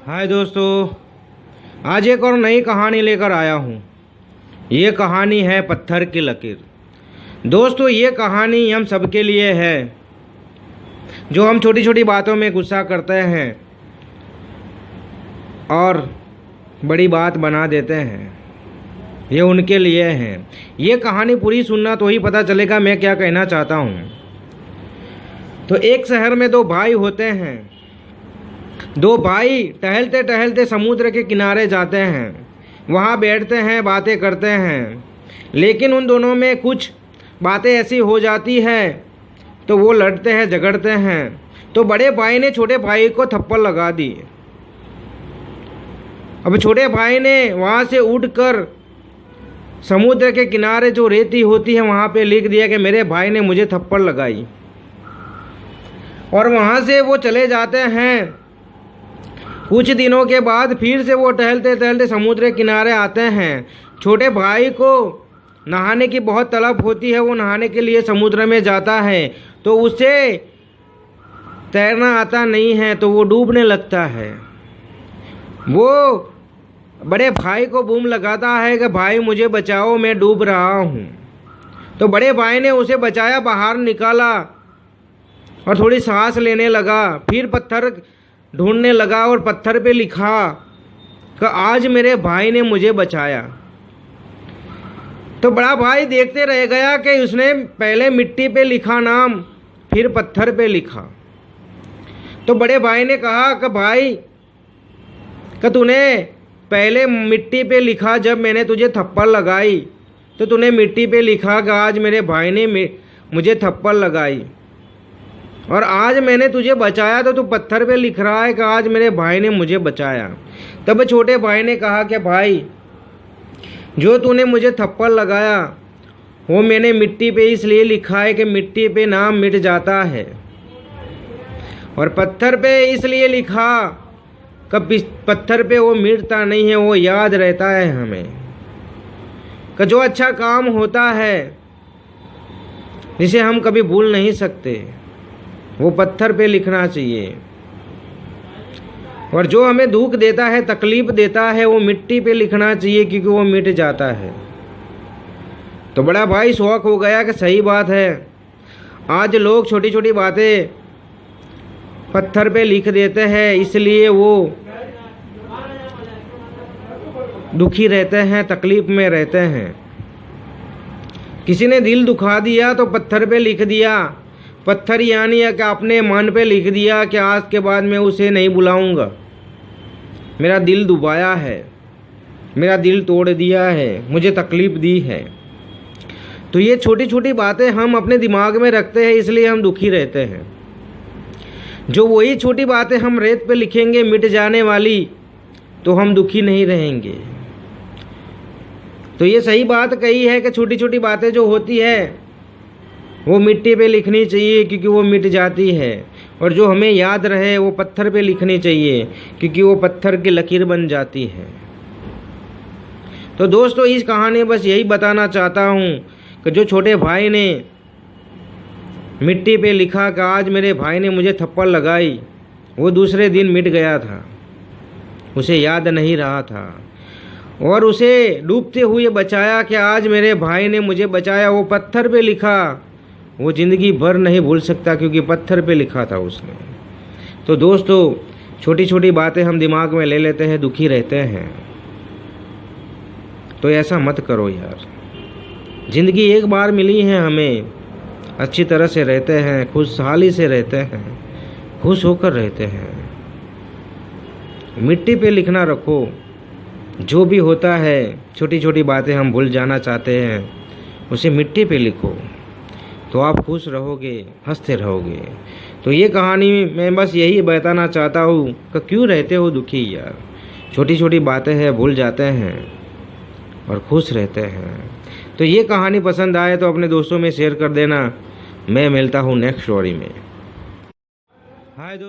हाय दोस्तों, आज एक और नई कहानी लेकर आया हूँ। ये कहानी है पत्थर की लकीर। दोस्तों, ये कहानी हम सबके लिए है। जो हम छोटी छोटी बातों में गुस्सा करते हैं और बड़ी बात बना देते हैं, ये उनके लिए है। ये कहानी पूरी सुनना तो ही पता चलेगा मैं क्या कहना चाहता हूँ। तो एक शहर में दो भाई होते हैं। दो भाई टहलते टहलते समुद्र के किनारे जाते हैं। वहाँ बैठते हैं, बातें करते हैं। लेकिन उन दोनों में कुछ बातें ऐसी हो जाती है तो वो लड़ते हैं, झगड़ते हैं। तो बड़े भाई ने छोटे भाई को थप्पड़ लगा दी। अब छोटे भाई ने वहाँ से उठकर समुद्र के किनारे जो रेती होती है वहाँ पे लिख दिया कि मेरे भाई ने मुझे थप्पड़ लगाई। और वहाँ से वो चले जाते हैं। कुछ दिनों के बाद फिर से वो टहलते टहलते समुद्र के किनारे आते हैं। छोटे भाई को नहाने की बहुत तलब होती है। वो नहाने के लिए समुद्र में जाता है तो उसे तैरना आता नहीं है, तो वो डूबने लगता है। वो बड़े भाई को बूम लगाता है कि भाई मुझे बचाओ, मैं डूब रहा हूँ। तो बड़े भाई ने उसे बचाया, बाहर निकाला और थोड़ी सांस लेने लगा। फिर पत्थर ढूंढने लगा और पत्थर पे लिखा कि आज मेरे भाई ने मुझे बचाया। तो बड़ा भाई देखते रह गया कि उसने पहले मिट्टी पे लिखा नाम, फिर पत्थर पे लिखा। तो बड़े भाई ने कहा कि भाई कि तूने पहले मिट्टी पे लिखा, जब मैंने तुझे थप्पड़ लगाई तो तूने मिट्टी पे लिखा कि आज मेरे भाई ने मुझे थप्पड़ लगाई, और आज मैंने तुझे बचाया तो तू पत्थर पे लिख रहा है कि आज मेरे भाई ने मुझे बचाया। तब छोटे भाई ने कहा कि भाई, जो तूने मुझे थप्पड़ लगाया वो मैंने मिट्टी पे इसलिए लिखा है कि मिट्टी पे नाम मिट जाता है, और पत्थर पे इसलिए लिखा कि पत्थर पे वो मिटता नहीं है, वो याद रहता है हमें। कि जो अच्छा काम होता है जिसे हम कभी भूल नहीं सकते, वो पत्थर पे लिखना चाहिए। और जो हमें दुख देता है, तकलीफ देता है, वो मिट्टी पे लिखना चाहिए, क्योंकि वो मिट जाता है। तो बड़ा भाई शौक हो गया कि सही बात है, आज लोग छोटी छोटी बातें पत्थर पे लिख देते हैं, इसलिए वो दुखी रहते हैं, तकलीफ में रहते हैं। किसी ने दिल दुखा दिया तो पत्थर पे लिख दिया। पत्थर यानी कि अपने मन पे लिख दिया कि आज के बाद मैं उसे नहीं बुलाऊंगा, मेरा दिल दुबाया है, मेरा दिल तोड़ दिया है, मुझे तकलीफ दी है। तो ये छोटी छोटी बातें हम अपने दिमाग में रखते हैं, इसलिए हम दुखी रहते हैं। जो वही छोटी बातें हम रेत पे लिखेंगे मिट जाने वाली, तो हम दुखी नहीं रहेंगे। तो ये सही बात कही है कि छोटी छोटी बातें जो होती है वो मिट्टी पे लिखनी चाहिए, क्योंकि वो मिट जाती है। और जो हमें याद रहे वो पत्थर पे लिखनी चाहिए, क्योंकि वो पत्थर की लकीर बन जाती है। तो दोस्तों, इस कहानी में बस यही बताना चाहता हूँ कि जो छोटे भाई ने मिट्टी पे लिखा कि आज मेरे भाई ने मुझे थप्पड़ लगाई, वो दूसरे दिन मिट गया था, उसे याद नहीं रहा था। और उसे डूबते हुए बचाया कि आज मेरे भाई ने मुझे बचाया, वो पत्थर पे लिखा, वो ज़िंदगी भर नहीं भूल सकता, क्योंकि पत्थर पे लिखा था उसने। तो दोस्तों, छोटी छोटी बातें हम दिमाग में ले लेते हैं, दुखी रहते हैं। तो ऐसा मत करो यार, ज़िंदगी एक बार मिली है हमें, अच्छी तरह से रहते हैं, खुशहाली से रहते हैं, खुश होकर रहते हैं। मिट्टी पे लिखना रखो, जो भी होता है, छोटी छोटी बातें हम भूल जाना चाहते हैं, उसे मिट्टी पे लिखो, तो आप खुश रहोगे, हंसते रहोगे। तो ये कहानी मैं बस यही बताना चाहता हूँ कि क्यों रहते हो दुखी यार, छोटी छोटी बातें हैं भूल जाते हैं और खुश रहते हैं। तो ये कहानी पसंद आए तो अपने दोस्तों में शेयर कर देना। मैं मिलता हूँ नेक्स्ट स्टोरी में। हाय दोस्त।